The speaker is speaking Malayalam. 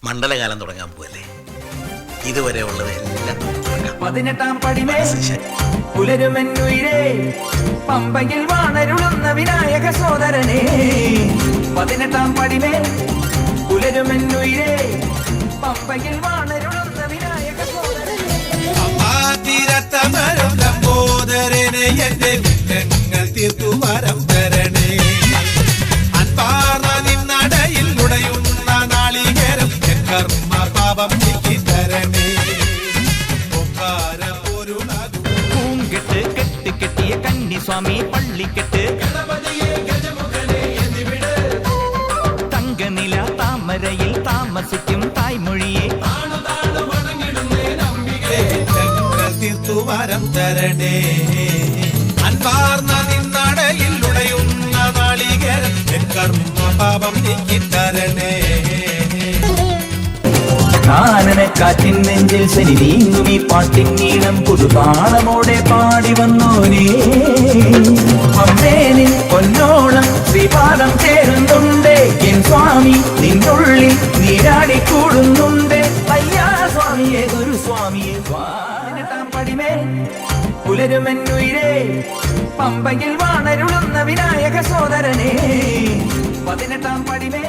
മണ്ഡലകാലം തുടങ്ങാൻ പോവല്ലേ, ഇതുവരെ ഉള്ളത് എല്ലാം 18-ാം പടിമേ പുലരുമെന്നുയിരേ പമ്പയിൽ വാണരുളുന്ന വിനായക സോദരനെ. 18-ാം പടിമേ പുലരുമെന്നുയിരേ പമ്പയിൽ വാണരുളുന്ന വിനായക സോദരനെ. ലംബോദരനെ എന്റെ വിഘ്നങ്ങൾ തീർത്തു വരം തരണേ. അൻപാർന്ന നിന്നടയിൽ ഉടയുന്ന നാളികേരം കർമ്മ പാപം നീക്കി തരണേ. പൂങ്കെട്ട് കെട്ട് കെട്ടിയ കന്നിസ്വാമി പള്ളിക്കെട്ട് തങ്കനില താമരയിൽ താമസിക്കും തായ്മൊഴിയെ തീർത്തു വരം തരണേ. അൻപാർന്ന നിന്നടയിൽ ഉടയുന്ന നാളികേരം കർമ്മ പാപം നീക്കി തരണേ. കാനനക്കാറ്റിൻ നെഞ്ചിൽ ശനി നീങ്ങും ഈ പാട്ടിൻ നീളം പുതുതാളമോടെ പാടി വന്നോനേ. അമ്മേനിൻ പൊന്നോളം ശ്രീപാദം ചേരുന്നുണ്ട് എൻ സ്വാമി, നിന്നുള്ളിൽ നീരാടിക്കൂടുന്നുണ്ട്. അയ്യാ സ്വാമിയെ ഗുരുസ്വാമിയെ. 18-ാം പടിമേ പുലരുമെന്നുയിരേ പമ്പയിൽ വാണരുളുന്ന വിനായക സോദരനെ. 18-ാം പടിമേ